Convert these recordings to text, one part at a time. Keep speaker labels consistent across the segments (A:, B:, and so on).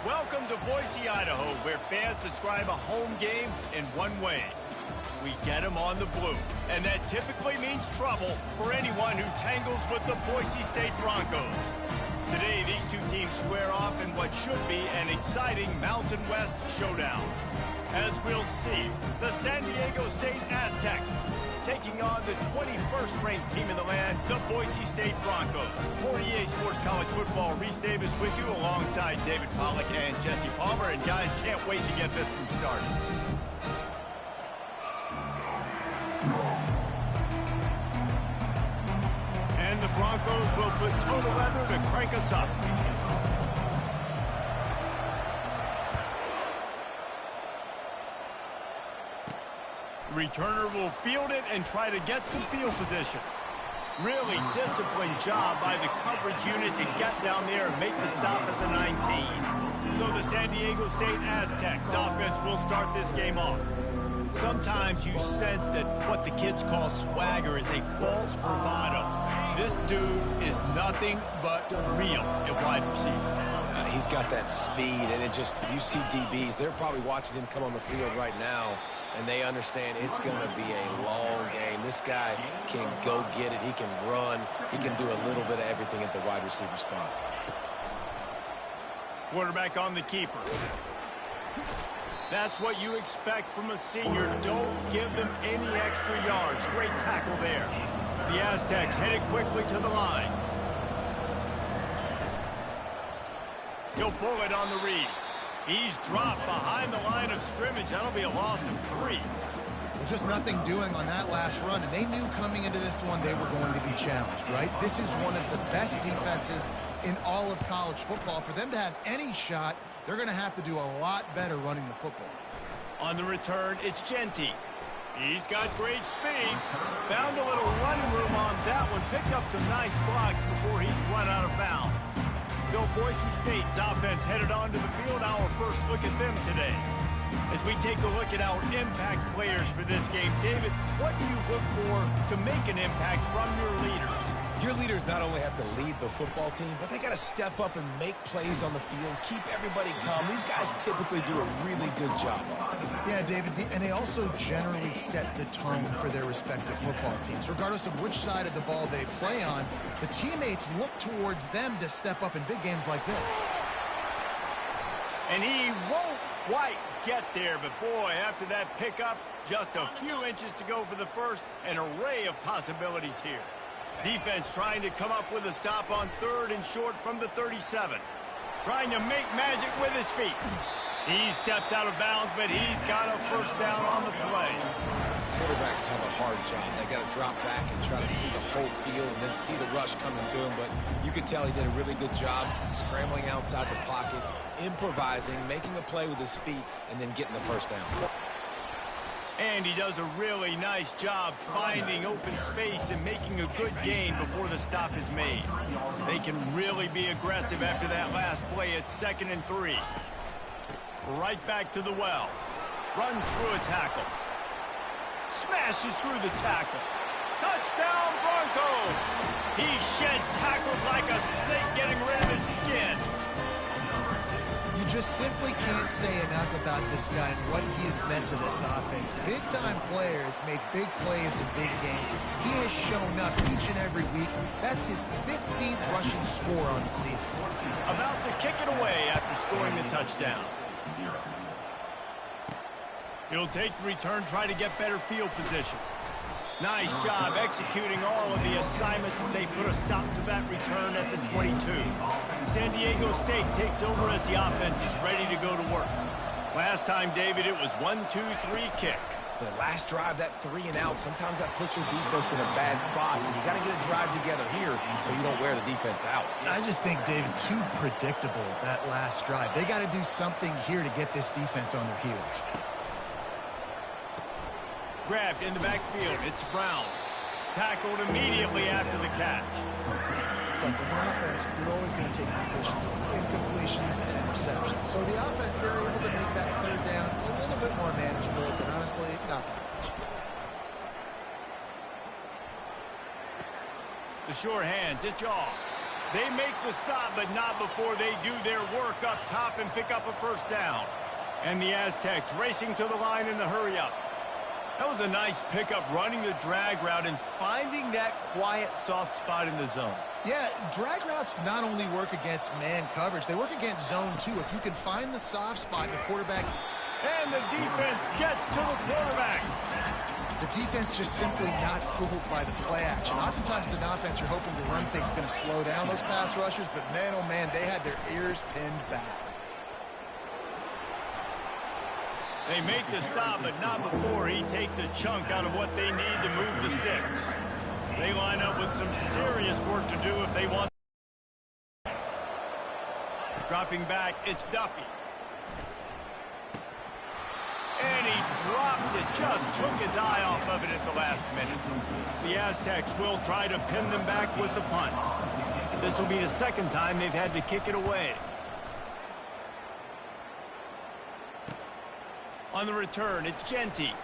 A: Welcome to Boise, Idaho, where fans describe a home game in one way. We get them on the blue, and that typically means trouble for anyone who tangles with the Boise State Broncos. Today, these two teams square off in what should be an exciting Mountain West showdown. As we'll see, the San Diego State Aztecs taking on the 21st ranked team in the land, the Boise State Broncos. For EA Sports College Football, Reese Davis with you alongside David Pollack and Jesse Palmer. And guys, can't wait to get this one started. And the Broncos will put toe to leather to crank us up. The returner will field it and try to get some field position. Really disciplined job by the coverage unit to get down there and make the stop at the 19. So the San Diego State Aztecs offense will start this game off. Sometimes you sense that what the kids call swagger is a false bravado. This dude is nothing but real at wide receiver.
B: He's got that speed, and it just, you see DBs, they're probably watching him come on the field right now, and they understand it's going to be a long game. This guy can go get it. He can run. He can do a little bit of everything at the wide receiver spot.
A: Quarterback on the keeper. That's what you expect from a senior. Don't give them any extra yards. Great tackle there. The Aztecs headed quickly to the line. He'll pull it on the read. He's dropped behind the line of scrimmage. That'll be a loss of 3.
C: Just nothing doing on that last run, and they knew coming into this one they were going to be challenged, right? This is one of the best defenses in all of college football. For them to have any shot, they're going to have to do a lot better running the football.
A: On the return, it's Genty. He's got great speed. Found a little running room on that one. Picked up some nice blocks before he's run out of bounds. So Boise State's offense headed onto the field. Our first look at them today. As we take a look at our impact players for this game, David, what do you look for to make an impact from your leaders?
B: Your leaders not only have to lead the football team, but they got to step up and make plays on the field, keep everybody calm. These guys typically do a really good job.
C: Yeah, David, and they also generally set the tone for their respective football teams. Regardless of which side of the ball they play on, the teammates look towards them to step up in big games like this.
A: And he won't quite get there, but boy, after that pickup, just a few inches to go for the first, an array of possibilities here. Defense trying to come up with a stop on 3rd and short from the 37. Trying to make magic with his feet. He steps out of bounds, but he's got a first down on the play.
B: Quarterbacks have a hard job. They got to drop back and try to see the whole field and then see the rush coming to him. But you can tell he did a really good job scrambling outside the pocket, improvising, making a play with his feet, and then getting the first down.
A: And he does a really nice job finding open space and making a good gain before the stop is made. They can really be aggressive after that last play. It's 2nd and 3. Right back to the well. Runs through a tackle. Smashes through the tackle. Touchdown, Broncos! He shed tackles like a snake getting rid of his skin.
C: You just simply can't say enough about this guy and what he has meant to this offense. Big-time players make big plays in big games. He has shown up each and every week. That's his 15th rushing score on the season.
A: About to kick it away after scoring the touchdown. He'll take the return, try to get better field position. Nice job executing all of the assignments as they put a stop to that return at the 22. San Diego State takes over as the offense is ready to go to work. Last time, David, it was 1-2-3 kick.
B: The last drive, that 3 and out, sometimes that puts your defense in a bad spot, and you got to get a drive together here so you don't wear the defense out.
C: I just think, David, too predictable, that last drive. They got to do something here to get this defense on their heels.
A: Grabbed in the backfield. It's Brown. Tackled immediately after the catch.
C: Look, as an offense, you're always going to take incompletions and interceptions. So the offense, they're able to make that 3rd down a little bit more manageable, but honestly, not that much.
A: The sure hands, it's off. They make the stop, but not before they do their work up top and pick up a first down. And the Aztecs racing to the line in the hurry-up. That was a nice pickup, running the drag route and finding that quiet, soft spot in the zone.
C: Yeah, drag routes not only work against man coverage, they work against zone too. If you can find the soft spot, the quarterback...
A: And the defense gets to the quarterback.
C: The defense just simply not fooled by the play action. Oftentimes as an offense, you're hoping the run fake's going to slow down those pass rushers, but man, oh man, they had their ears pinned back.
A: They make the stop, but not before he takes a chunk out of what they need to move the sticks. They line up with some serious work to do if they want. Dropping back, it's Duffy. And he drops it, just took his eye off of it at the last minute. The Aztecs will try to pin them back with the punt. This will be the second time they've had to kick it away. On the return, it's Genty.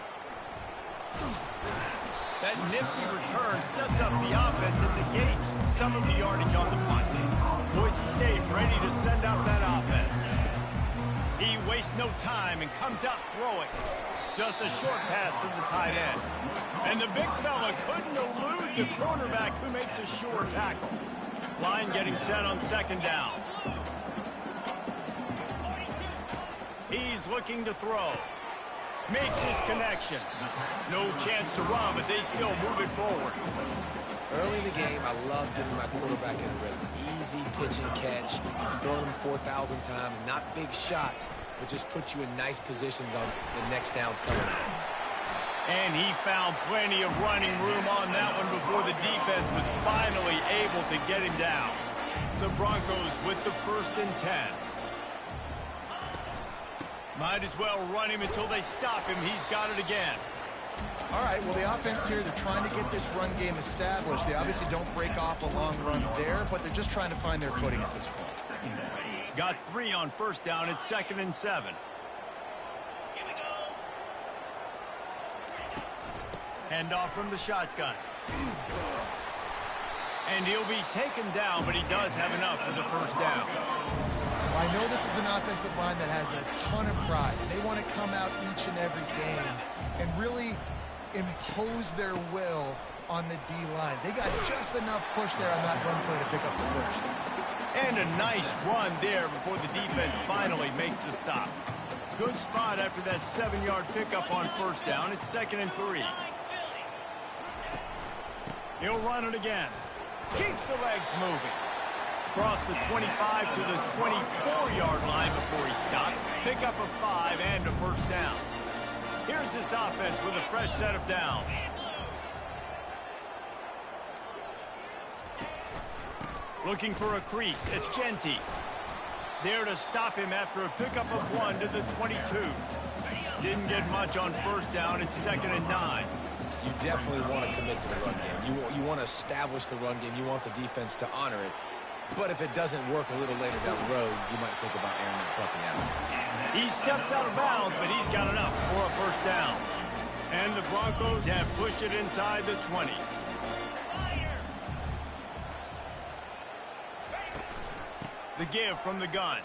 A: That nifty return sets up the offense and negates some of the yardage on the punt. Boise State ready to send out that offense. He wastes no time and comes out throwing. Just a short pass to the tight end. And the big fella couldn't elude the cornerback who makes a sure tackle. Line getting set on second down. He's looking to throw. Makes his connection. No chance to run, but they still move it forward.
B: Early in the game, I love getting my quarterback in a rhythm. Easy pitch and catch. You've thrown him 4,000 times. Not big shots, but just put you in nice positions on the next downs coming out.
A: And he found plenty of running room on that one before the defense was finally able to get him down. The Broncos with the 1st and 10. Might as well run him until they stop him. He's got it again.
C: All right, well, the offense here, they're trying to get this run game established. They obviously don't break off a long run there, but they're just trying to find their footing at this point.
A: Got 3 on first down. It's 2nd and 7. Hand off from the shotgun. And he'll be taken down, but he does have enough for the first down.
C: Well, I know this is an offensive line that has a ton of pride. They want to come out each and every game and really impose their will on the D-line. They got just enough push there on that run play to pick up the first.
A: And a nice run there before the defense finally makes the stop. Good spot after that 7-yard pickup on first down. It's 2nd and 3. He'll run it again. Keeps the legs moving. Across the 25 to the 24-yard line before he stopped. Pick up a 5 and a first down. Here's this offense with a fresh set of downs. Looking for a crease. It's Genty. There to stop him after a pickup of 1 to the 22. Didn't get much on first down. It's 2nd and 9.
B: You definitely want to commit to the run game. You want to establish the run game. You want the defense to honor it. But if it doesn't work a little later down the road, you might think about airing that puppy out.
A: He steps out of bounds, but he's got enough for a first down. And the Broncos have pushed it inside the 20. The give from the gun.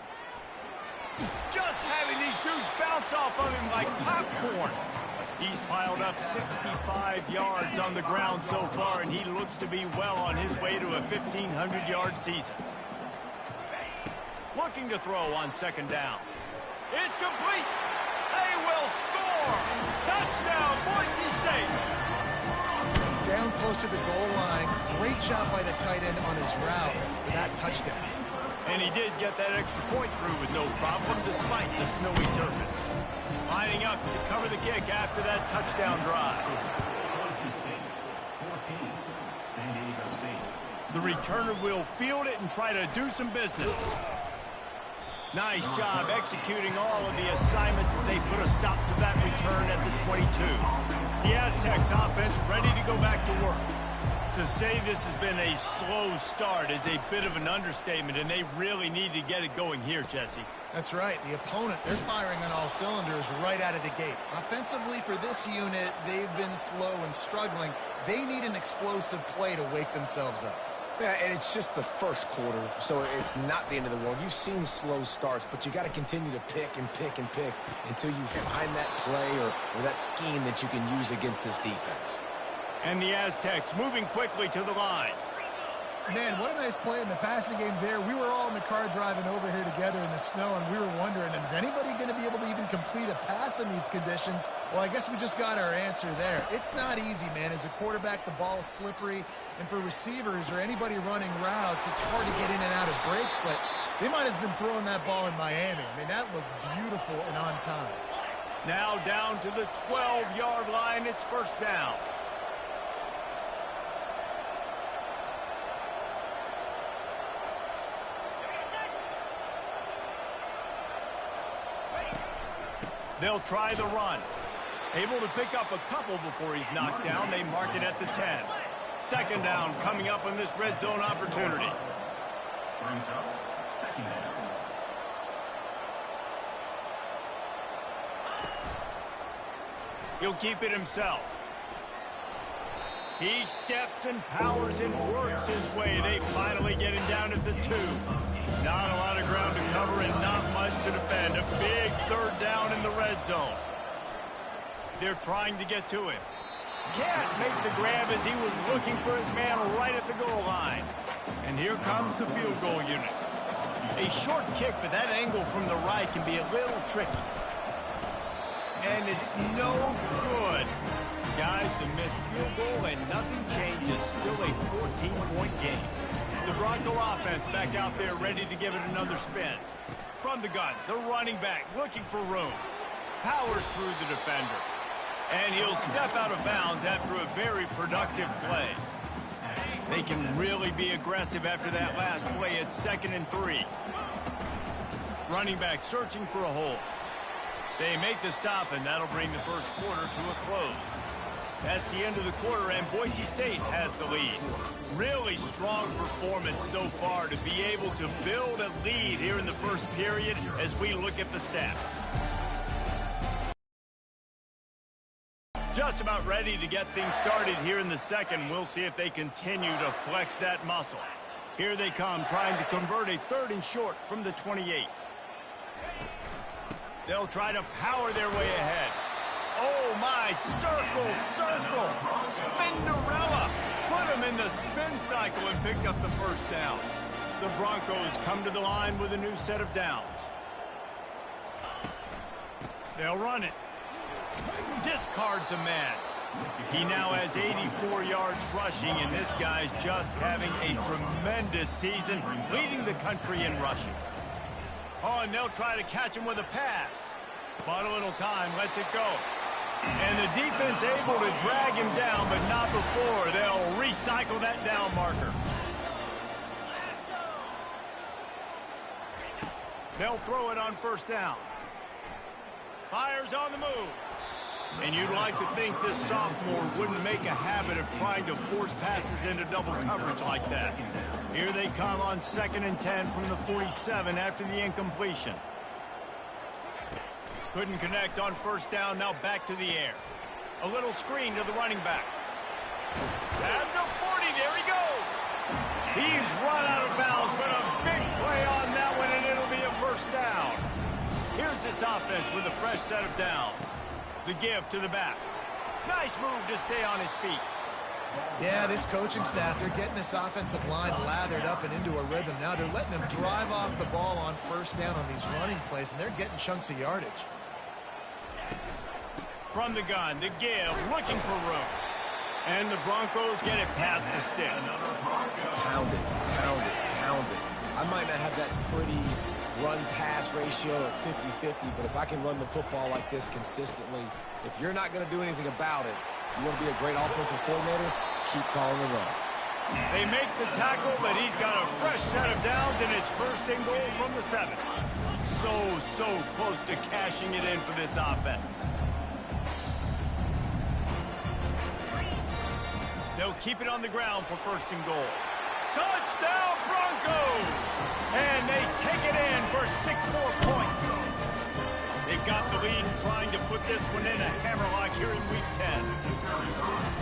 A: Just having these dudes bounce off of him like popcorn. He's piled up 65 yards on the ground so far, and he looks to be well on his way to a 1,500-yard season. Looking to throw on second down. It's complete. They will score. Touchdown, Boise State.
C: Down close to the goal line. Great job by the tight end on his route for that touchdown.
A: And he did get that extra point through with no problem despite the snowy surface. Lining up to cover the kick after that touchdown drive. The returner will field it and try to do some business. Nice job executing all of the assignments as they put a stop to that return at the 22. The Aztecs offense ready to go back to work. To say this has been a slow start is a bit of an understatement, and they really need to get it going here, Jesse.
C: That's right. The opponent, they're firing on all cylinders right out of the gate. Offensively for this unit, they've been slow and struggling. They need an explosive play to wake themselves up.
B: Yeah, and it's just the first quarter, so it's not the end of the world. You've seen slow starts, but you got to continue to pick and pick and pick until you find that play or that scheme that you can use against this defense.
A: And the Aztecs moving quickly to the line.
C: Man, what a nice play in the passing game there. We were all in the car driving over here together in the snow, and we were wondering, is anybody going to be able to even complete a pass in these conditions? Well, I guess we just got our answer there. It's not easy, man. As a quarterback, the ball is slippery, and for receivers or anybody running routes, it's hard to get in and out of breaks, but they might have been throwing that ball in Miami. I mean, that looked beautiful and on time.
A: Now down to the 12-yard line. It's first down. They'll try the run. Able to pick up a couple before he's knocked down. They mark it at the 10. Second down coming up on this red zone opportunity. He'll keep it himself. He steps and powers and works his way. They finally get him down at the 2. Not a lot of ground to cover and not much to defend. A big third down in the red zone. They're trying to get to him. Can't make the grab as he was looking for his man right at the goal line. And here comes the field goal unit. A short kick, but that angle from the right can be a little tricky. And it's no good. Guys, a missed field goal and nothing changes. Still a 14-point game. The Bronco offense back out there ready to give it another spin. From the gun, the running back looking for room. Powers through the defender. And he'll step out of bounds after a very productive play. They can really be aggressive after that last play. It's 2nd and 3. Running back searching for a hole. They make the stop, and that'll bring the first quarter to a close. That's the end of the quarter, and Boise State has the lead. Really strong performance so far to be able to build a lead here in the first period as we look at the stats. Just about ready to get things started here in the second. We'll see if they continue to flex that muscle. Here they come, trying to convert a 3rd and short from the 28. They'll try to power their way ahead. Oh, my, circle, Spinderella. Put him in the spin cycle and picked up the first down. The Broncos come to the line with a new set of downs. They'll run it. Discards a man. He now has 84 yards rushing, and this guy's just having a tremendous season, leading the country in rushing. Oh, and they'll try to catch him with a pass. But a little time lets it go. And the defense able to drag him down, but not before. They'll recycle that down marker. They'll throw it on first down. Fires on the move. And you'd like to think this sophomore wouldn't make a habit of trying to force passes into double coverage like that. Here they come on 2nd and 10 from the 47 after the incompletion. Couldn't connect on first down, now back to the air. A little screen to the running back. At the 40, there he goes. He's run out of bounds, but a big play on that one, and it'll be a first down. Here's this offense with a fresh set of downs. The give to the back. Nice move to stay on his feet.
C: Yeah, this coaching staff, they're getting this offensive line lathered up and into a rhythm. Now they're letting them drive off the ball on first down on these running plays, and they're getting chunks of yardage.
A: From the gun, the give, looking for room. And the Broncos get it past the sticks.
B: Pound it. I might not have that pretty run-pass ratio of 50-50, but if I can run the football like this consistently, if you're not going to do anything about it, you want to be a great offensive coordinator, keep calling the run.
A: They make the tackle, but he's got a fresh set of downs, and it's 1st and goal from the 7. So close to cashing it in for this offense. They'll keep it on the ground for 1st and goal. Touchdown, Broncos! And they take it in for 6 more points. They've got the lead, trying to put this one in a hammerlock here in Week 10.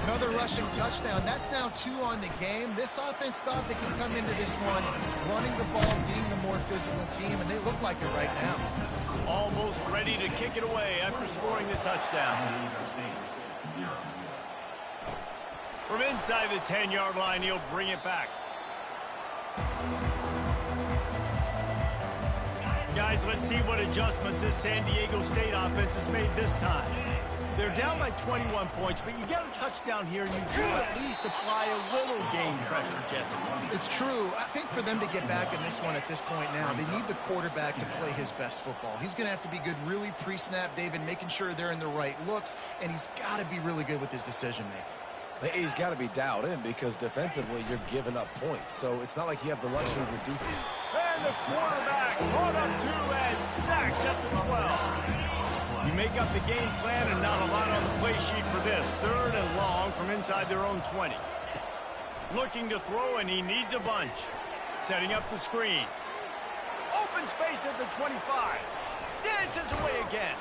C: No, another rushing touchdown. That's now 2 on the game. This offense thought they could come into this one running the ball, being the more physical team, and they look like it right now.
A: Almost ready to kick it away after scoring the touchdown. From inside the 10-yard line, he'll bring it back. Guys, let's see what adjustments this San Diego State offense has made this time. They're down by 21 points, but you get a touchdown here, and you do at least apply a little game pressure, Jesse.
C: It's true. I think for them to get back in this one at this point now, they need the quarterback to play his best football. He's going to have to be good really pre-snap, David, making sure they're in the right looks, and he's got to be really good with his decision-making.
B: He's got to be dialed in because defensively you're giving up points. So it's not like you have the luxury of your defense.
A: And the quarterback caught up to and sacked at the 12. You make up the game plan and not a lot on the play sheet for this. 3rd and long from inside their own 20. Looking to throw, and he needs a bunch. Setting up the screen. Open space at the 25. Dances away again.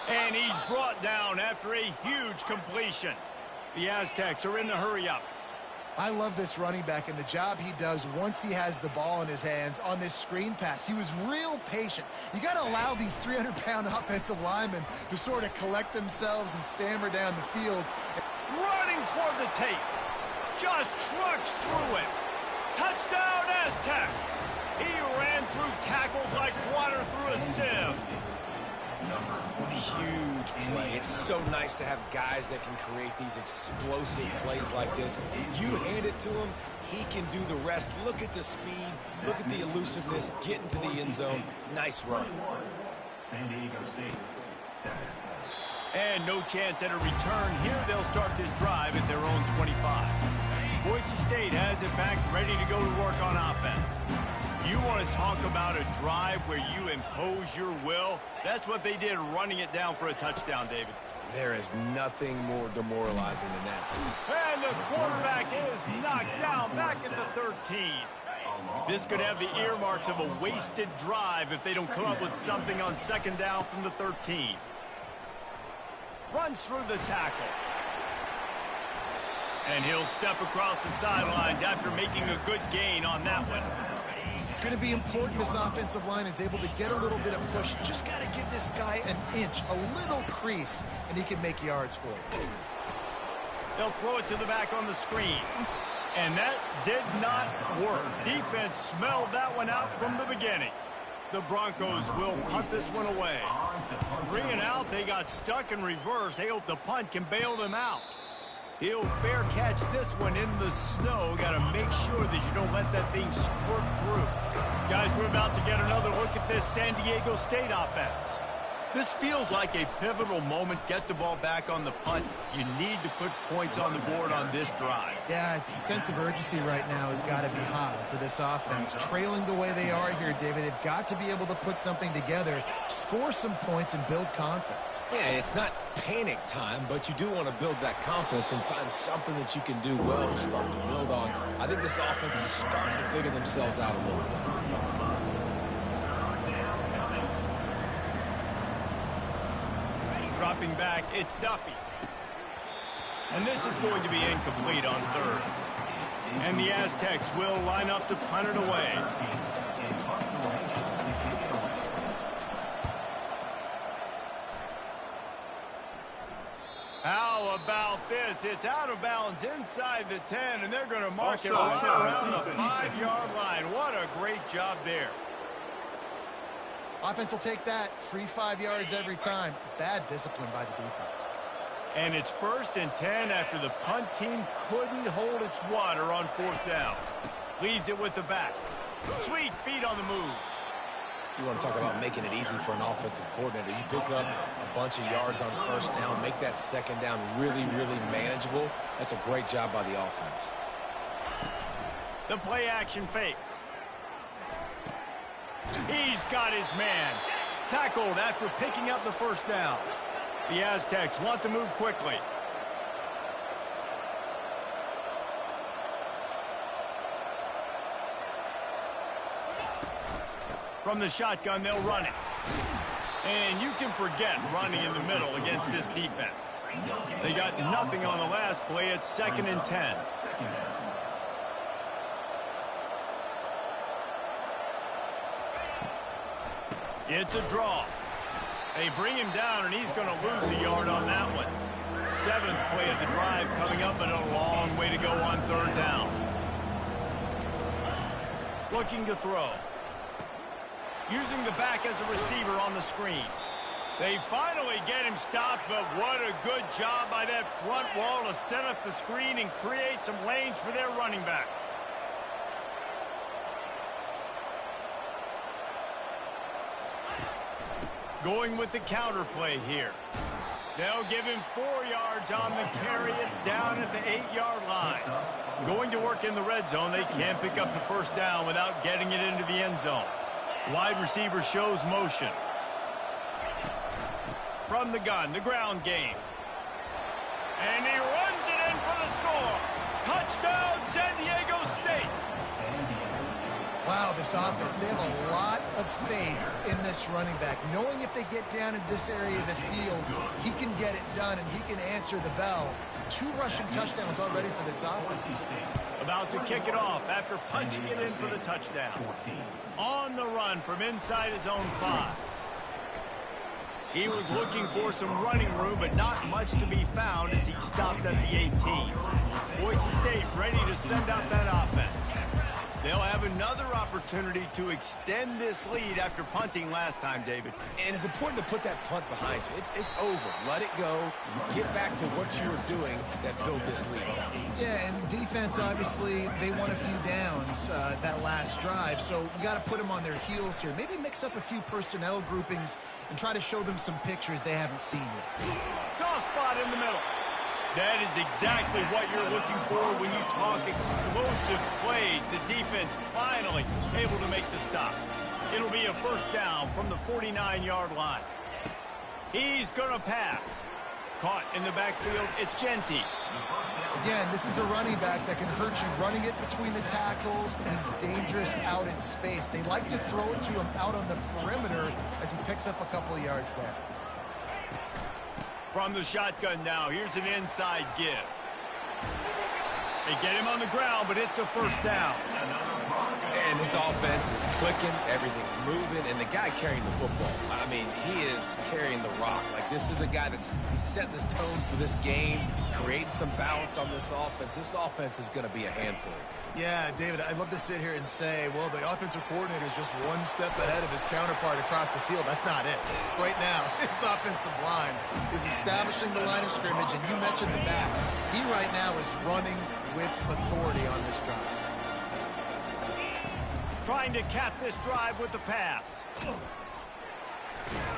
A: And he's brought down after a huge completion. The Aztecs are in the hurry-up.
C: I love this running back and the job he does once he has the ball in his hands on this screen pass. He was real patient. You got to allow these 300-pound offensive linemen to sort of collect themselves and stammer down the field.
A: Running toward the tape. Just trucks through it. Touchdown, Aztecs. He ran through tackles like water through a sieve.
B: Huge play. It's so nice to have guys that can create these explosive plays like this. You hand it to him, he can do the rest. Look at the speed, look at the elusiveness, get into the end zone. Nice run.
D: San Diego State, 7.
A: And no chance at a return here. They'll start this drive at their own 25. Boise State has it back, ready to go to work on offense. You want to talk about a drive where you impose your will? That's what they did, running it down for a touchdown, David.
B: There is nothing more demoralizing than that.
A: And the quarterback is knocked down back at the 13. This could have the earmarks of a wasted drive if they don't come up with something on 2nd down from the 13. Runs through the tackle. And he'll step across the sidelines after making a good gain on that one.
C: It's going to be important this offensive line is able to get a little bit of push. Just got to give this guy an inch, a little crease, and he can make yards for it.
A: They'll throw it to the back on the screen. And that did not work. Defense smelled that one out from the beginning. The Broncos will punt this one away. 3 and out, they got stuck in reverse. They hope the punt can bail them out. He'll fair catch this one in the snow. Got to make sure that you don't let that thing squirt through. Guys, we're about to get another look at this San Diego State offense. This feels like a pivotal moment. Get the ball back on the punt. You need to put points on the board on this drive.
C: Yeah, it's a sense of urgency right now has got to be high for this offense. Trailing the way they are here, David, they've got to be able to put something together, score some points, and build confidence.
B: Yeah, it's not panic time, but you do want to build that confidence and find something that you can do well and start to build on. I think this offense is starting to figure themselves out a little bit.
A: Dropping back, it's Duffy. And this is going to be incomplete on 3rd. And the Aztecs will line up to punt it away. How about this? It's out of bounds inside the 10, and they're going to mark it right around the 5-yard line. What a great job there.
C: Offense will take that. Free 5 yards every time. Bad discipline by the defense.
A: And it's 1st and 10 after the punt team couldn't hold its water on 4th down. Leaves it with the back. Sweet feet on the move.
B: You want to talk about making it easy for an offensive coordinator. You pick up a bunch of yards on 1st down, make that 2nd down really, really manageable. That's a great job by the offense.
A: The play action fake. He's got his man. Tackled after picking up the 1st down. The Aztecs want to move quickly. From the shotgun, they'll run it. And you can forget running in the middle against this defense. They got nothing on the last play. It's 2nd and 10. It's a draw. They bring him down, and he's going to lose a yard on that one. 7th play of the drive coming up, and a long way to go on 3rd down. Looking to throw. Using the back as a receiver on the screen. They finally get him stopped, but what a good job by that front wall to set up the screen and create some lanes for their running back. Going with the counter play here. They'll give him 4 yards on the carry. It's down at the 8-yard line. Going to work in the red zone. They can't pick up the 1st down without getting it into the end zone. Wide receiver shows motion. From the gun, the ground game. And he runs it in for the score. Touchdown, San Diego State.
C: Wow, this offense, they have a lot of faith in this running back. Knowing if they get down in this area of the field, he can get it done and he can answer the bell. 2 rushing touchdowns already for this offense.
A: About to kick it off after punching it in for the touchdown. On the run from inside his own 5. He was looking for some running room, but not much to be found as he stopped at the 18. Boise State ready to send out that offense. They'll have another opportunity to extend this lead after punting last time, David.
B: And it's important to put that punt behind you. It's over. Let it go. Get back to what you were doing that built this lead.
C: Yeah, and defense, obviously, they won a few downs that last drive, so you got to put them on their heels here. Maybe mix up a few personnel groupings and try to show them some pictures they haven't seen yet.
A: Soft spot in the middle. That is exactly what you're looking for when you talk explosive plays. The defense finally able to make the stop. It'll be a 1st down from the 49-yard line. He's going to pass. Caught in the backfield, it's Genty.
C: Again, this is a running back that can hurt you running it between the tackles, and he's dangerous out in space. They like to throw it to him out on the perimeter as he picks up a couple of yards there.
A: From the shotgun now, here's an inside give. They get him on the ground, but it's a 1st down.
B: And this offense is clicking, everything's moving, and the guy carrying the football, I mean, he is carrying the rock. Like, this is a guy he's setting this tone for this game, creating some balance on this offense. This offense is going to be a handful.
C: Yeah, David, I'd love to sit here and say, well, the offensive coordinator is just 1 step ahead of his counterpart across the field. That's not it. Right now, his offensive line is establishing the line of scrimmage, and you mentioned the back. He right now is running with authority on this drive.
A: Trying to cap this drive with the pass.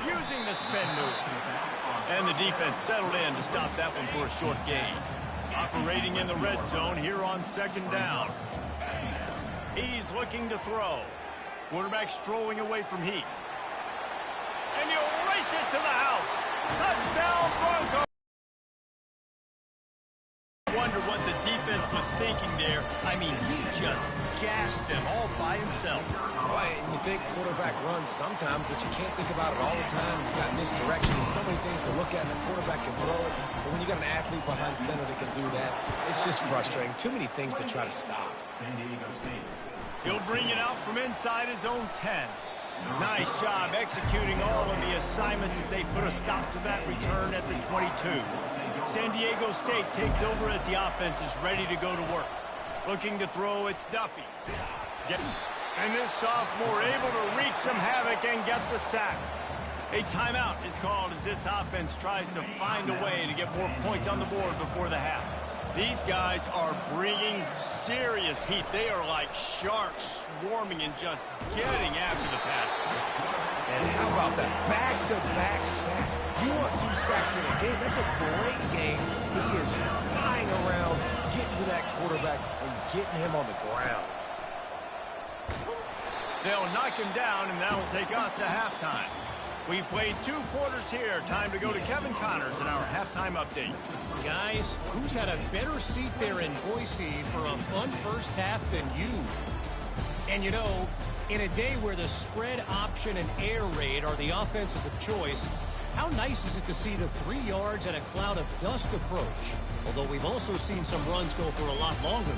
A: Using the spin move. And the defense settled in to stop that one for a short gain. Operating in the red zone here on 2nd down. He's looking to throw. Quarterback strolling away from Heat. And he'll race it to the house. Touchdown, Broncos. I wonder what the defense was thinking there. I mean, he just gashed them all by himself.
B: Right, and you think quarterback runs sometimes, but you can't think about it all the time. You've got misdirection. There's so many things to look at, and the quarterback can throw it. But when you got an athlete behind center that can do that, it's just frustrating. Too many things to try to stop.
A: He'll bring it out from inside his own 10. Nice job executing all of the assignments as they put a stop to that return at the 22. San Diego State takes over as the offense is ready to go to work. Looking to throw, it's Duffy. And this sophomore able to wreak some havoc and get the sack. A timeout is called as this offense tries to find a way to get more points on the board before the half. These guys are bringing serious heat. They are like sharks swarming and just getting after the passer.
B: And how about that back-to-back sack? You want 2 sacks in a game? That's a great game. He is flying around, getting to that quarterback and getting him on the ground.
A: They'll knock him down, and that will take us to halftime. We've played 2 quarters here. Time to go to Kevin Connors in our halftime update.
E: Guys, who's had a better seat there in Boise for a fun first half than you? And you know, In a day where the spread option and air raid are the offenses of choice, how nice is it to see the 3 yards and a cloud of dust approach? Although we've also seen some runs go for a lot longer.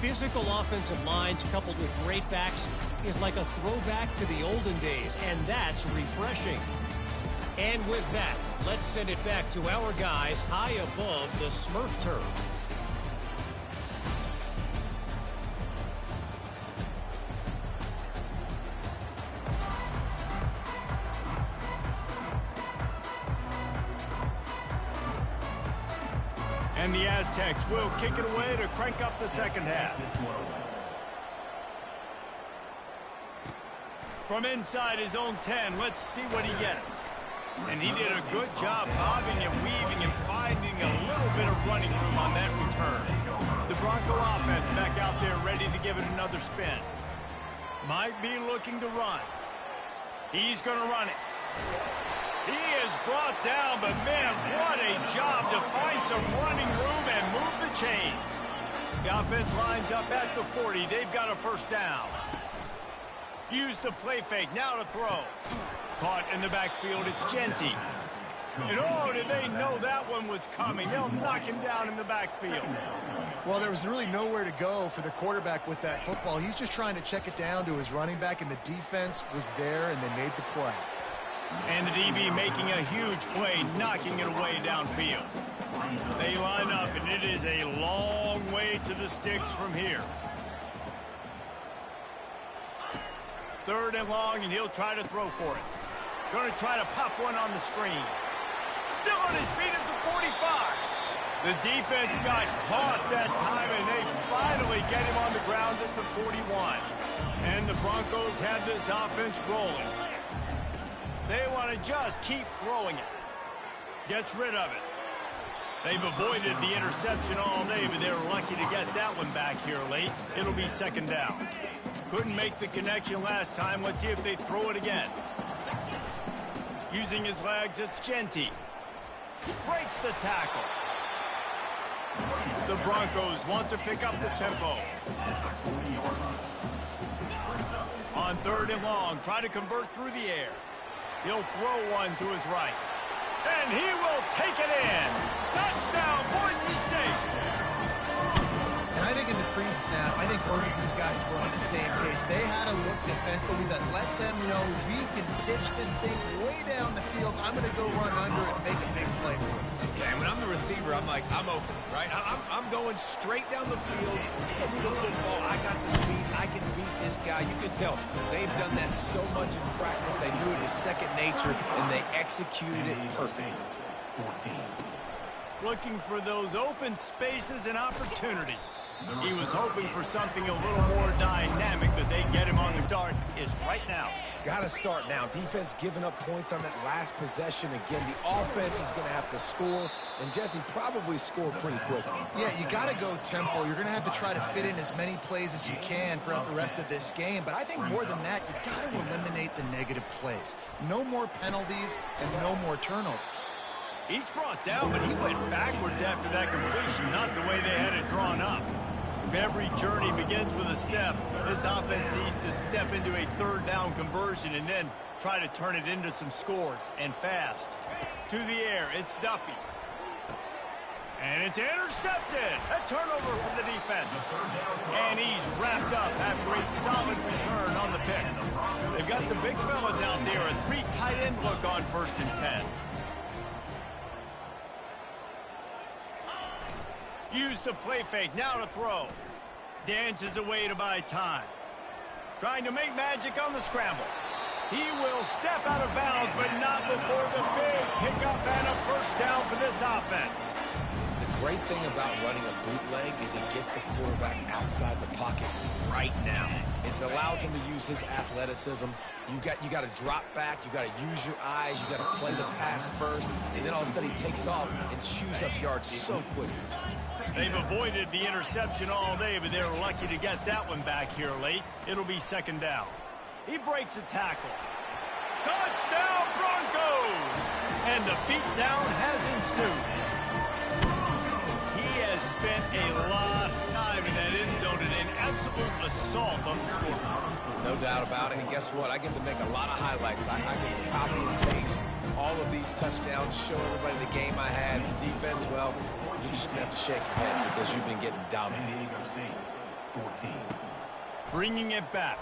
E: Physical offensive lines coupled with great backs is like a throwback to the olden days, and that's refreshing. And with that, let's send it back to our guys high above the Smurf turf.
A: And the Aztecs will kick it away to crank up the second half. From inside his own 10, let's see what he gets. And he did a good job bobbing and weaving and finding a little bit of running room on that return. The Bronco offense back out there ready to give it another spin. Might be looking to run. He's going to run it. He is brought down, but man, what a job to find some running room and move the chains. The offense lines up at the 40. They've got a first down. Use the play fake, now to throw. Caught in the backfield, it's Genty. And oh, did they know that one was coming. They'll knock him down in the backfield.
C: Well, there was really nowhere to go for the quarterback with that football. He's just trying to check it down to his running back, and the defense was there, and they made the play.
A: And the DB making a huge play, knocking it away downfield. They line up, and it is a long way to the sticks from here. 3rd and long, and he'll try to throw for it. Going to try to pop one on the screen. Still on his feet at the 45. The defense got caught that time, and they finally get him on the ground at the 41. And the Broncos have this offense rolling. They want to just keep throwing it. Gets rid of it. They've avoided the interception all day, but they're lucky to get that one back here late. It'll be 2nd down. Couldn't make the connection last time. Let's see if they throw it again. Using his legs, it's Genty. Breaks the tackle. The Broncos want to pick up the tempo. On 3rd and long, try to convert through the air. He'll throw one to his right. And he will take it in. Touchdown, Boise State.
C: And I think in the pre-snap, I think both of these guys were on the same page. They had a look defensively that let them know we can pitch this thing way down the field. I'm going to go run under and make a big play for it.
B: Yeah, and when I'm the receiver, I'm like, I'm open, right? I'm going straight down the field, throw me the football. I got the speed. I can beat this guy. You can tell they've done that so much in practice. They knew it was second nature, and they executed it perfectly.
D: 14.
A: Looking for those open spaces and opportunity. He was hoping for something a little more dynamic, but they get him on the dart is right now.
B: Got to start now. Defense giving up points on that last possession. Again, the offense is going to have to score, and Jesse probably score pretty quickly.
C: Yeah, you got to go tempo. You're going to have to try to fit in as many plays as you can throughout the rest of this game. But I think more than that, you got to eliminate the negative plays. No more penalties and no more turnovers.
A: He's brought down, but he went backwards after that completion, not the way they had it drawn up. If every journey begins with a step, this offense needs to step into a 3rd down conversion and then try to turn it into some scores, and fast. To the air, it's Duffy. And it's intercepted. A turnover from the defense. And he's wrapped up after a solid return on the pick. They've got the big fellas out there, a 3 tight end look on 1st and 10. Use the play fake, now to throw. Dances away to buy time. Trying to make magic on the scramble. He will step out of bounds, but not before the big pickup and a first down for this offense.
B: The great thing about running a bootleg is it gets the quarterback outside the pocket right now. It allows him to use his athleticism. You got to drop back. You got to use your eyes. You got to play the pass first, and then all of a sudden he takes off and chews up yards so quickly.
A: They've avoided the interception all day, but they're lucky to get that one back here late. It'll be 2nd down. He breaks a tackle. Touchdown, Broncos! And the beatdown has ensued. He has spent a lot of time in that end zone today, and absolute assault on the scoreboard.
B: No doubt about it. And guess what? I get to make a lot of highlights. I can copy and paste all of these touchdowns, show everybody the game I had. The defense, well, you're just going to have to shake your head because you've been getting dominated.
A: Bringing it back.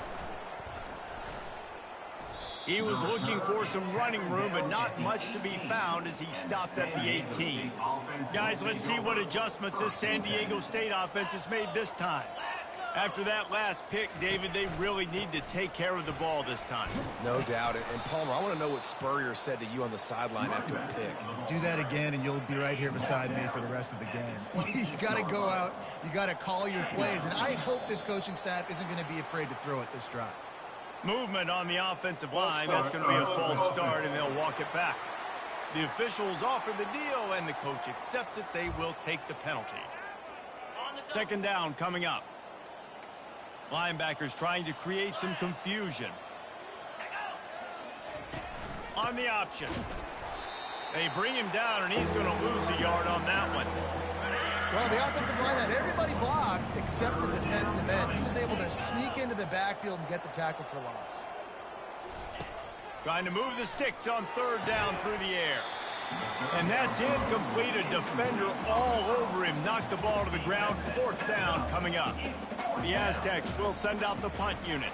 A: He was looking for some running room, but not much to be found as he stopped at the 18. Guys, let's see what adjustments this San Diego State offense has made this time. After that last pick, David, they really need to take care of the ball this time.
B: No doubt. And Palmer, I want to know what Spurrier said to you on the sideline after a pick.
C: Do that again, and you'll be right here beside me for the rest of the game. You got to go out. You got to call your plays. And I hope this coaching staff isn't going to be afraid to throw it this drive.
A: Movement on the offensive line. That's going to be a false start, and they'll walk it back. The officials offer the deal, and the coach accepts it. They will take the penalty. Second down coming up. Linebackers trying to create some confusion. On the option. They bring him down, and he's going to lose a yard on that one.
C: Well, the offensive line had everybody blocked except the defensive end. He was able to sneak into the backfield and get the tackle for loss.
A: Trying to move the sticks on third down through the air. And that's incomplete. A defender all over him. Knocked the ball to the ground. Fourth down coming up. The Aztecs will send out the punt unit.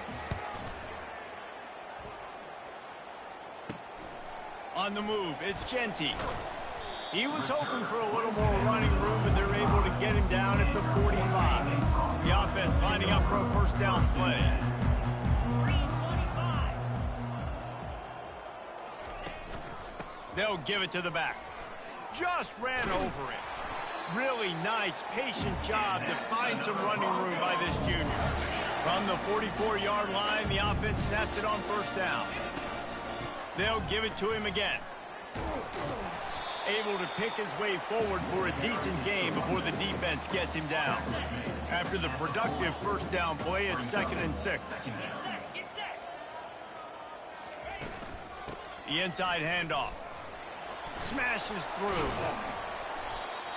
A: On the move, it's Genty. He was hoping for a little more running room, but they're able to get him down at the 45. The offense lining up for a first down play. They'll give it to the back. Just ran over it. Really nice, patient job to find some running room by this junior. From the 44-yard line, the offense snaps it on first down. They'll give it to him again. Able to pick his way forward for a decent game before the defense gets him down. After the productive first down play, it's 2nd and 6. The inside handoff. Smashes through.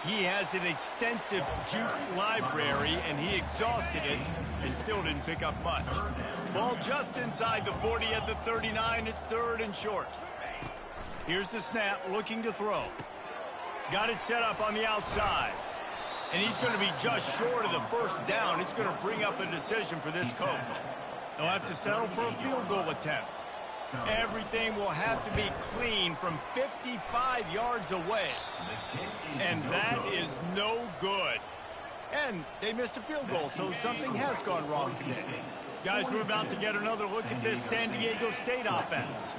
A: He has an extensive juke library, and he exhausted it and still didn't pick up much. Ball just inside the 40 at the 39. It's 3rd and short. Here's the snap, looking to throw. Got it set up on the outside. And he's going to be just short of the first down. It's going to bring up a decision for this coach. They'll have to settle for a field goal attempt. Everything will have to be clean from 55 yards away. And that is no good. And they missed a field goal, so something has gone wrong today. Guys, we're about to get another look at this San Diego State offense.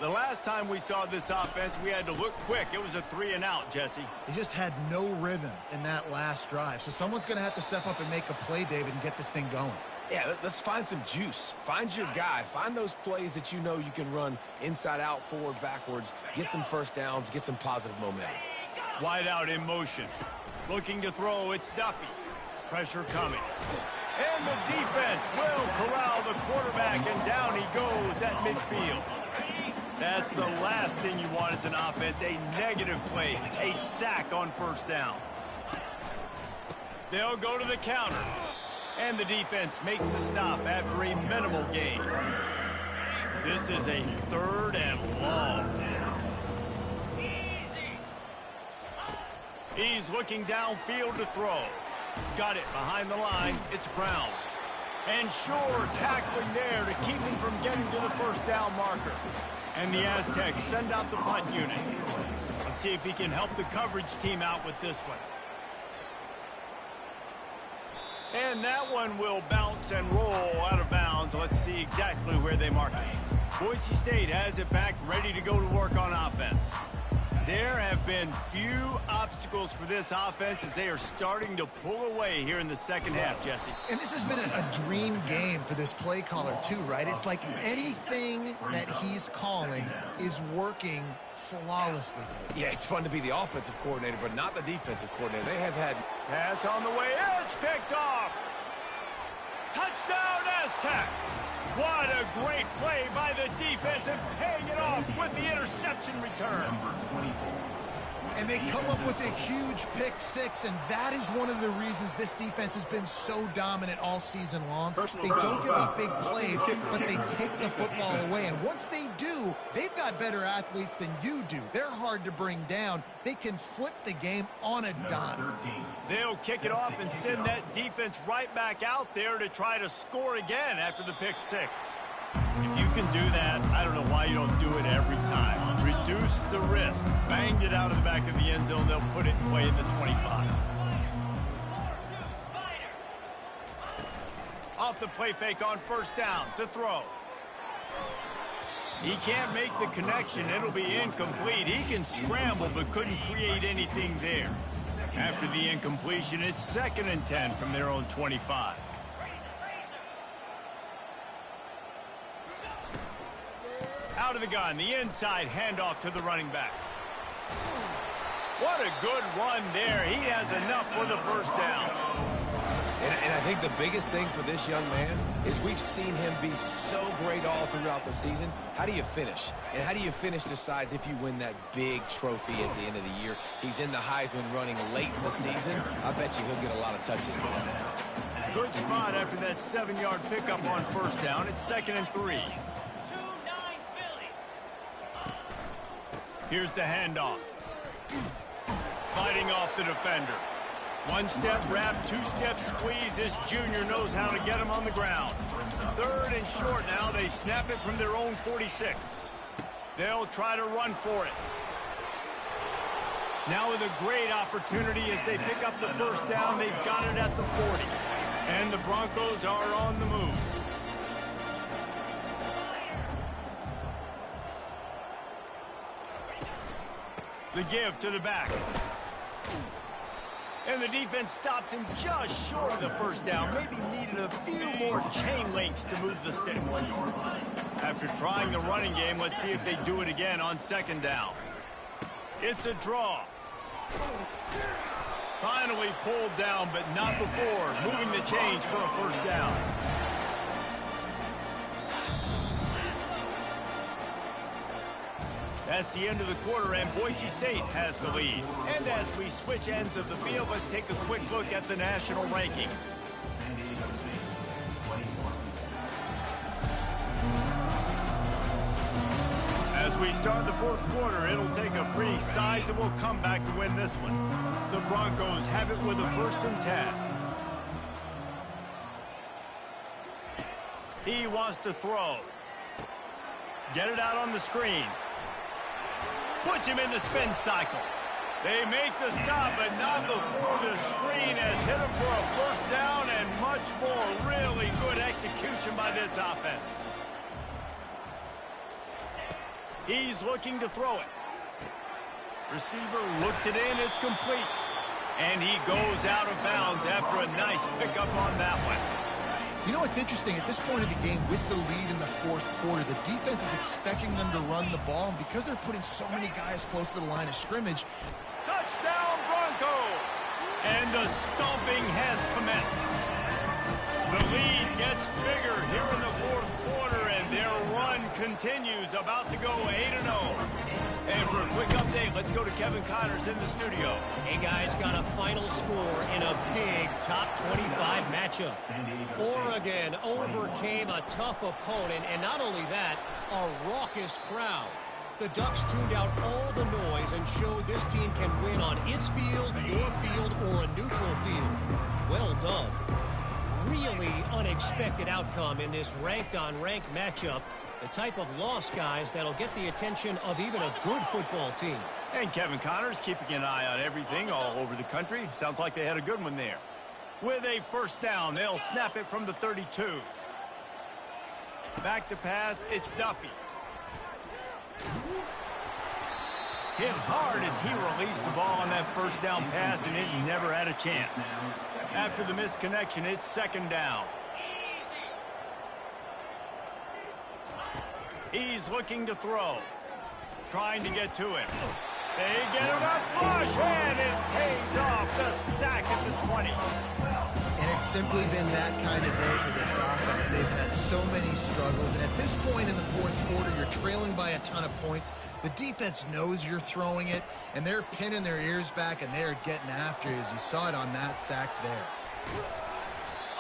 A: The last time we saw this offense, we had to look quick. It was a 3-and-out, Jesse.
C: He just had no rhythm in that last drive. So someone's going to have to step up and make a play, David, and get this thing going.
B: Yeah, let's find some juice. Find your guy. Find those plays that you know you can run inside out, forward, backwards. Get some first downs. Get some positive momentum.
A: Wide out in motion. Looking to throw. It's Duffy. Pressure coming. And the defense will corral the quarterback, and down he goes at midfield. That's the last thing you want as an offense, a negative play, a sack on first down. They'll go to the counter. And the defense makes the stop after a minimal gain. This is a 3rd and long. He's looking downfield to throw. Got it behind the line. It's Brown. And Shore tackling there to keep him from getting to the first down marker. And the Aztecs send out the punt unit. Let's see if he can help the coverage team out with this one. And that one will bounce and roll out of bounds. Let's see exactly where they mark it. Boise State has it back, ready to go to work on offense. There have been few obstacles for this offense as they are starting to pull away here in the second half, Jesse.
C: And this has been a dream game for this play caller too, right? It's like anything that he's calling is working flawlessly.
B: Yeah, it's fun to be the offensive coordinator, but not the defensive coordinator. They have had...
A: Pass on the way. It's picked off. Touchdown, Aztecs. What a great play by the defense and paying it off with the interception return.
C: And they come up with a huge pick six, and that is one of the reasons this defense has been so dominant all season long. They don't give up big plays, but they take the football away. And once they do, they've got better athletes than you do. They're hard to bring down. They can flip the game on a dime.
A: They'll kick it off and send that defense right back out there to try to score again after the pick six. If you can do that, I don't know why you don't do it every time. Reduce the risk. Banged it out of the back of the end zone. They'll put it in play at the 25. Off the play fake on first down to throw. He can't make the connection. It'll be incomplete. He can scramble but couldn't create anything there. After the incompletion, it's 2nd and 10 from their own 25. Out of the gun, the inside handoff to the running back. What a good run there. He has enough for the first down.
B: And I think the biggest thing for this young man is we've seen him be so great all throughout the season. How do you finish? And how do you finish decides if you win that big trophy at the end of the year. He's in the Heisman running late in the season. I bet you he'll get a lot of touches today.
A: Good spot after that 7-yard pickup on first down. It's 2nd and 3. Here's the handoff. Fighting off the defender. One-step wrap, two-step squeeze. This junior knows how to get him on the ground. 3rd and short now. They snap it from their own 46. They'll try to run for it. Now with a great opportunity as they pick up the first down. They've got it at the 40. And the Broncos are on the move. The give to the back. And the defense stops him just short of the first down. Maybe needed a few more chain links to move the sticks. After trying the running game, let's see if they do it again on 2nd down. It's a draw. Finally pulled down, but not before moving the chains for a first down. That's the end of the quarter, and Boise State has the lead. And as we switch ends of the field, let's take a quick look at the national rankings. As we start the 4th quarter, it'll take a pretty sizable comeback to win this one. The Broncos have it with a 1st and 10. He wants to throw. Get it out on the screen. Puts him in the spin cycle. They make the stop, but not before the screen has hit him for a first down and much more. Really good execution by this offense. He's looking to throw it. Receiver looks it in. It's complete. And he goes out of bounds after a nice pickup on that one.
C: You know what's interesting? At this point of the game, with the lead in the 4th quarter, the defense is expecting them to run the ball. And because they're putting so many guys close to the line of scrimmage.
A: Touchdown, Broncos! And the stomping has commenced. The lead gets bigger here in the 4th quarter, and their run continues, about to go 8-0. And for a quick update, let's go to Kevin Connors in the studio.
E: Hey, guys, got a final score in a big top 25 matchup. Oregon overcame a tough opponent, and not only that, a raucous crowd. The Ducks tuned out all the noise and showed this team can win on its field, your field, or a neutral field. Well done. Really unexpected outcome in this ranked-on-ranked matchup. The type of loss, guys, that'll get the attention of even a good football team.
A: And Kevin Connors keeping an eye on everything all over the country. Sounds like they had a good one there. With a first down, they'll snap it from the 32. Back to pass, it's Duffy. Hit hard as he released the ball on that first down pass, and it never had a chance. After the missed connection, it's 2nd down. He's looking to throw. Trying to get to him. They get him a flush, and it pays off. The sack at the 20.
C: And it simply been that kind of day for this offense. They've had so many struggles, and at this point in the fourth quarter, you're trailing by a ton of points. The defense knows you're throwing it, and they're pinning their ears back, and they're getting after you, as you saw it on that sack there.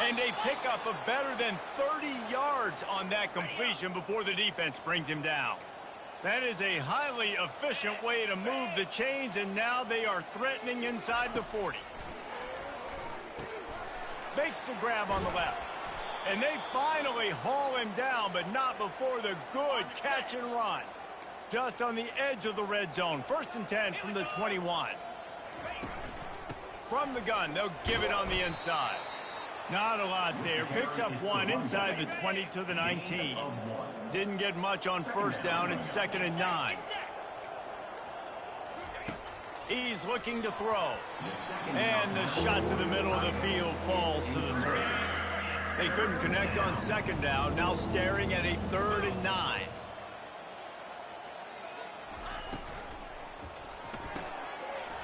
A: And a pickup of better than 30 yards on that completion before the defense brings him down. That is a highly efficient way to move the chains, and now they are threatening inside the 40. Makes the grab on the left. And they finally haul him down, but not before the good catch and run. Just on the edge of the red zone. 1st and 10 from the 21. From the gun, they'll give it on the inside. Not a lot there. Picks up one inside the 20 to the 19. Didn't get much on 1st down. It's 2nd and 9. He's looking to throw. And the shot to the middle of the field falls to the turf. They couldn't connect on 2nd down. Now staring at a 3rd and 9.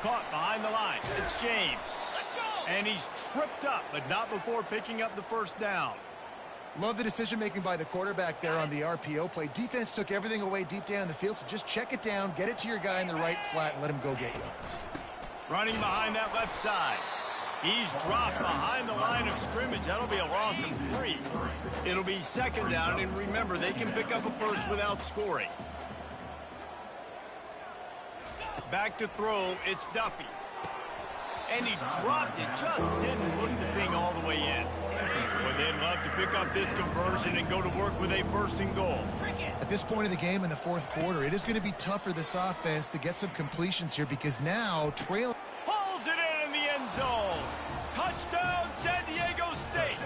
A: Caught behind the line. It's James. And he's tripped up, but not before picking up the 1st down.
C: Love the decision-making by the quarterback there on the RPO play. Defense took everything away deep down the field, so just check it down, get it to your guy in the right flat, and let him go get yards.
A: Running behind that left side. He's dropped behind the line of scrimmage. That'll be a loss of 3. It'll be 2nd down, and remember, they can pick up a 1st without scoring. Back to throw, it's Duffy. And he dropped it, just didn't hook the thing all the way in. Well, they'd love to pick up this conversion and go to work with a 1st and goal.
C: At this point in the game in the fourth quarter, it is going to be tough for this offense to get some completions here because now trailing.
A: Pulls it in the end zone. Touchdown, San Diego State.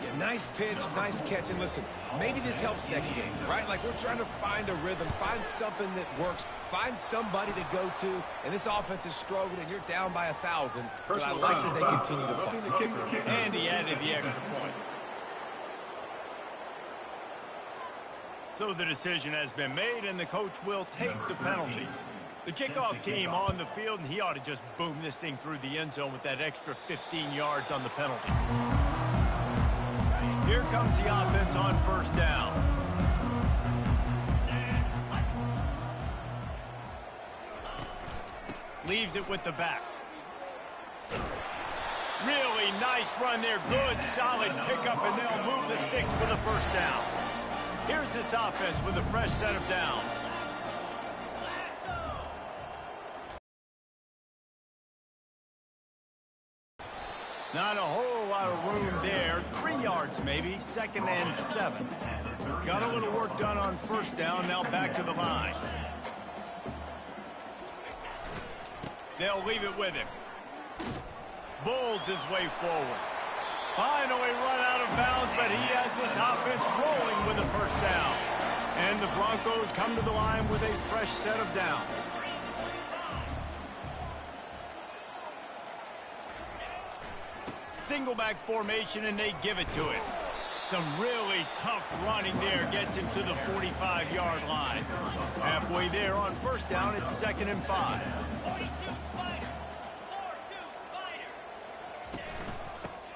B: Yeah, nice pitch, nice catch. And listen, maybe this helps next game, right? Like we're trying to find a rhythm, find something that works, find somebody to go to. And this offense has struggled, and you're down by 1,000. But I like that they continue to fight.
A: And he added the extra point. So the decision has been made, and the coach will take the penalty. The kickoff team on the field, and he ought to just boom this thing through the end zone with that extra 15 yards on the penalty. Here comes the offense on 1st down. Leaves it with the back. Really nice run there. Good, solid pickup, and they'll move the sticks for the 1st down. Here's this offense with a fresh set of downs. Not a whole lot of room there. 3 yards maybe. 2nd and 7. Got a little work done on 1st down. Now back to the line. They'll leave it with him. Bulls his way forward. Finally run out of bounds, but he has this offense rolling with a 1st down. And the Broncos come to the line with a fresh set of downs. Single back formation, and they give it to him. Some really tough running there gets him to the 45-yard line. Halfway there on 1st down, it's 2nd and 5.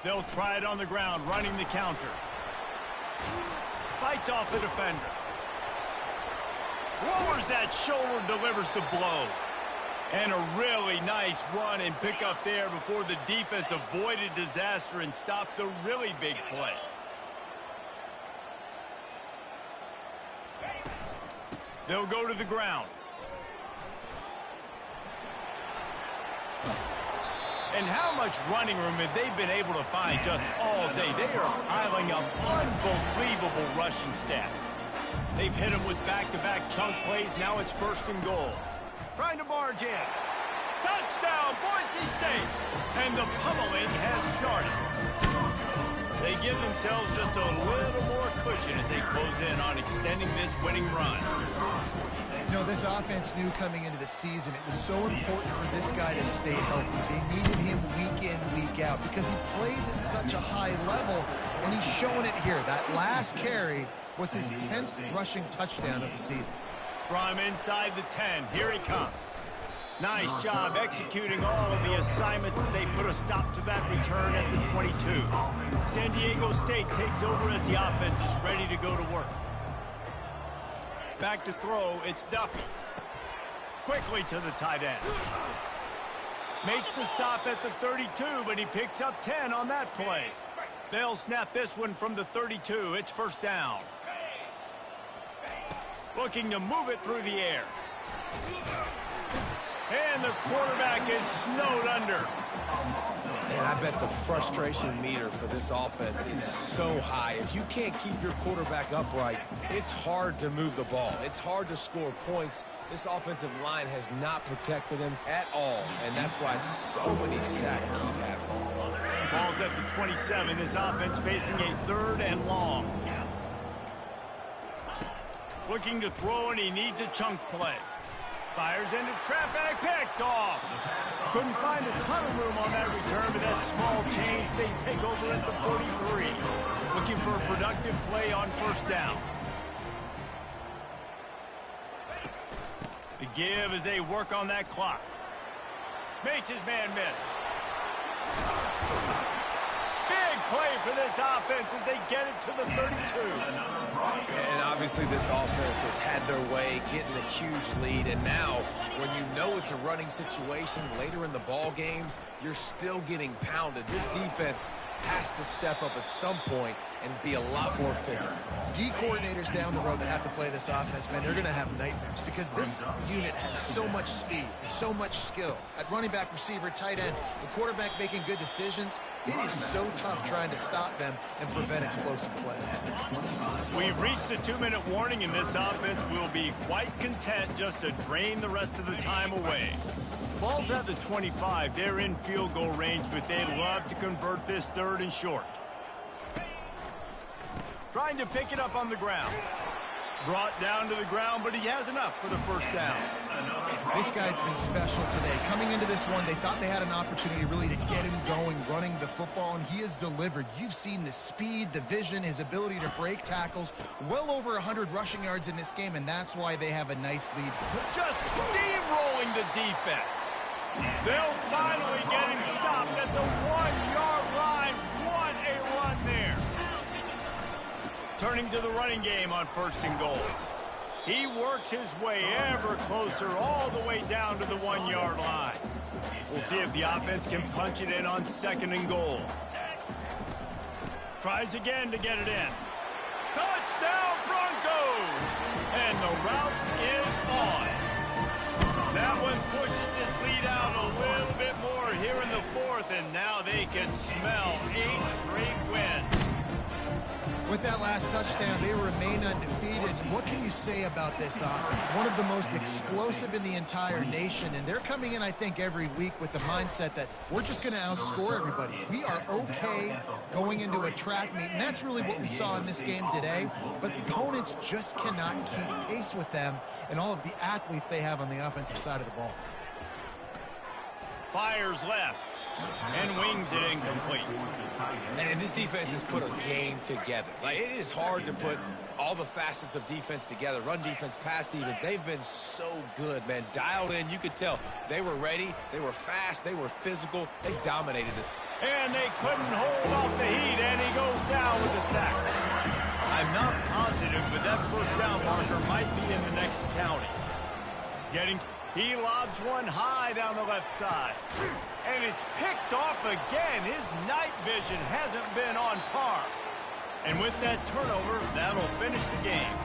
A: They'll try it on the ground, running the counter. Fights off the defender. Lowers that shoulder, delivers the blow. And a really nice run and pick up there before the defense avoided disaster and stopped the really big play. They'll go to the ground. And how much running room have they been able to find just all day? They are piling up unbelievable rushing stats. They've hit them with back-to-back chunk plays. Now it's 1st and goal. Trying to barge in. Touchdown, Boise State! And the pummeling has started. They give themselves just a little more cushion as they close in on extending this winning run.
C: You know, this offense knew coming into the season it was so important for this guy to stay healthy. They needed him week in, week out because he plays at such a high level, and he's showing it here. That last carry was his 10th rushing touchdown of the season.
A: From inside the 10, here he comes. Nice job executing all of the assignments as they put a stop to that return at the 22. San Diego State takes over as the offense is ready to go to work. Back to throw, it's Duffy. Quickly to the tight end. Makes the stop at the 32, but he picks up 10 on that play. They'll snap this one from the 32. It's first down. Looking to move it through the air. And the quarterback is snowed under.
B: And I bet the frustration meter for this offense is so high. If you can't keep your quarterback upright, it's hard to move the ball. It's hard to score points. This offensive line has not protected him at all, and that's why so many sacks keep happening.
A: Ball's at the 27. His offense facing a 3rd and long. Looking to throw, and he needs a chunk play. Fires into traffic, picked off. Couldn't find a ton of room on that return, but that small change, they take over at the 43. Looking for a productive play on first down. The give as they work on that clock. Makes his man miss. Big play for this offense as they get it to the 32.
B: And obviously this offense has had their way, getting a huge lead. And now, when you know it's a running situation later in the ball games, you're still getting pounded. This defense has to step up at some point and be a lot more physical.
C: D coordinators down the road that have to play this offense, man, they're going to have nightmares because this unit has so much speed and so much skill. At running back, receiver, tight end, the quarterback making good decisions. It is so tough trying to stop them and prevent explosive plays.
A: We've reached the 2-minute warning, and this offense will be quite content just to drain the rest of the time away. Ball's at the 25. They're in field goal range, but they'd love to convert this 3rd and short. Trying to pick it up on the ground. Brought down to the ground, but he has enough for the first down.
C: This guy's been special today. Coming into this one, they thought they had an opportunity really to get him going, running the football, and he has delivered. You've seen the speed, the vision, his ability to break tackles. Well over 100 rushing yards in this game, and that's why they have a nice lead.
A: Just steamrolling the defense. They'll finally get him stopped at the 1-yard line. What a run there. Turning to the running game on 1st and goal. He works his way ever closer all the way down to the 1-yard line. We'll see if the offense can punch it in on 2nd and goal. Tries again to get it in. Touchdown Broncos! And the route is on. That one pushes this lead out a little bit more here in the 4th, and now they can smell 8 straight wins.
C: With that last touchdown, they remain undefeated. What can you say about this offense? One of the most explosive in the entire nation, and they're coming in, I think, every week with the mindset that we're just going to outscore everybody. We are okay going into a track meet, and that's really what we saw in this game today. But opponents just cannot keep pace with them and all of the athletes they have on the offensive side of the ball.
A: Fires left and wings it incomplete.
B: And this defense has put a game together. Like, it is hard to put all the facets of defense together. Run defense, pass defense. They've been so good, man. Dialed in. You could tell they were ready. They were fast. They were physical. They dominated this.
A: And they couldn't hold off the heat, and he goes down with a sack. I'm not positive, but that first down marker might be in the next county. He lobs one high down the left side. And it's picked off again. His night vision hasn't been on par. And with that turnover, that'll finish the game.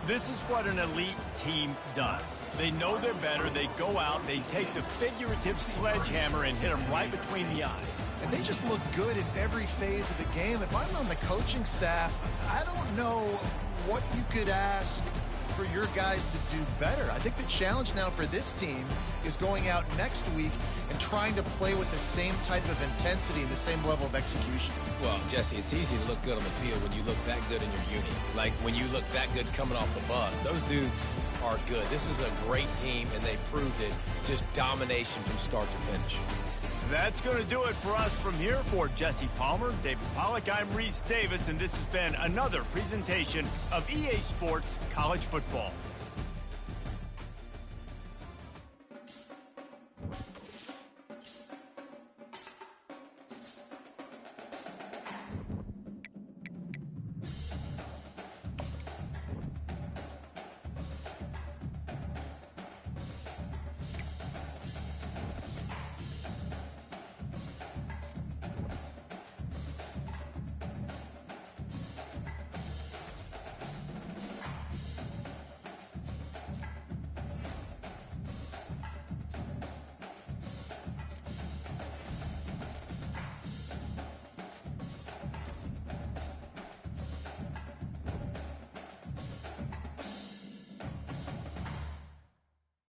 A: This is what an elite team does. They know they're better. They go out. They take the figurative sledgehammer and hit them right between the eyes.
C: And they just look good in every phase of the game. If I'm on the coaching staff, I don't know what you could ask for your guys to do better. I think the challenge now for this team is going out next week and trying to play with the same type of intensity and the same level of execution.
B: Well, Jesse, it's easy to look good on the field when you look that good in your uni. Like when you look that good coming off the bus. Those dudes are good. This is a great team, and they proved it. Just domination from start to finish.
A: That's going to do it for us from here. For Jesse Palmer, David Pollack, I'm Reese Davis, and this has been another presentation of EA Sports College Football.